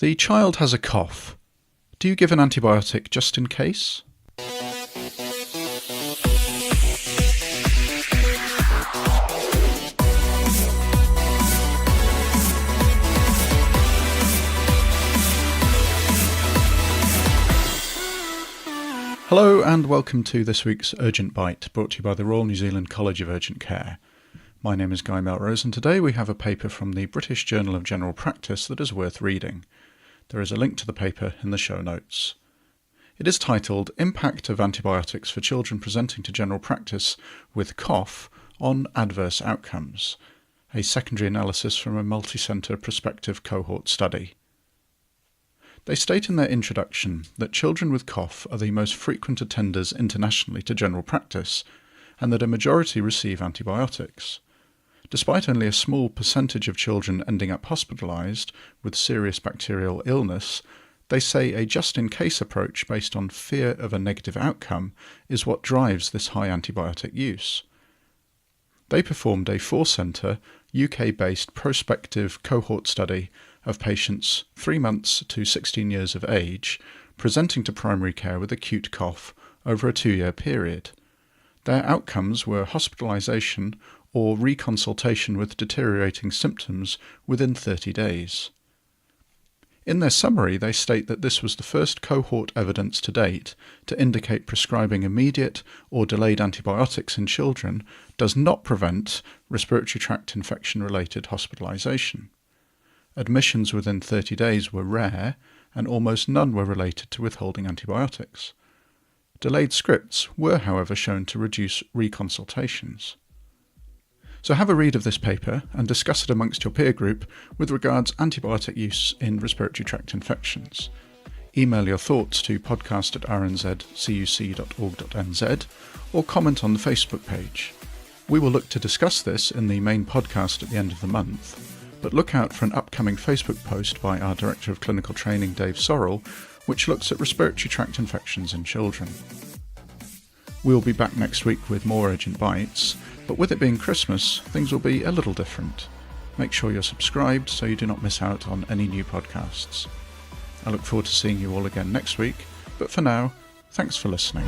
The child has a cough. Do you give an antibiotic just in case? Hello and welcome to this week's Urgent Bite, brought to you by the Royal New Zealand College of Urgent Care. My name is Guy Melrose and today we have a paper from the British Journal of General Practice that is worth reading. There is a link to the paper in the show notes. It is titled Impact of Antibiotics for Children Presenting to General Practice with Cough on Adverse Outcomes, a secondary analysis from a multi-centre prospective cohort study. They state in their introduction that children with cough are the most frequent attenders internationally to general practice and that a majority receive antibiotics. Despite only a small percentage of children ending up hospitalised with serious bacterial illness, they say a just-in-case approach based on fear of a negative outcome is what drives this high antibiotic use. They performed a 4-centre, UK-based prospective cohort study of patients 3 months to 16 years of age presenting to primary care with acute cough over a 2-year period. Their outcomes were hospitalisation or reconsultation with deteriorating symptoms within 30 days. In their summary, they state that this was the first cohort evidence to date to indicate prescribing immediate or delayed antibiotics in children does not prevent respiratory tract infection-related hospitalisation. Admissions within 30 days were rare, and almost none were related to withholding antibiotics. Delayed scripts were, however, shown to reduce reconsultations. So have a read of this paper and discuss it amongst your peer group with regards antibiotic use in respiratory tract infections. Email your thoughts to podcast@rnzcuc.org.nz or comment on the Facebook page. We will look to discuss this in the main podcast at the end of the month, but look out for an upcoming Facebook post by our Director of Clinical Training, Dave Sorrell, which looks at respiratory tract infections in children. We'll be back next week with more Urgent Bites, but with it being Christmas, things will be a little different. Make sure you're subscribed so you do not miss out on any new podcasts. I look forward to seeing you all again next week, but for now, thanks for listening.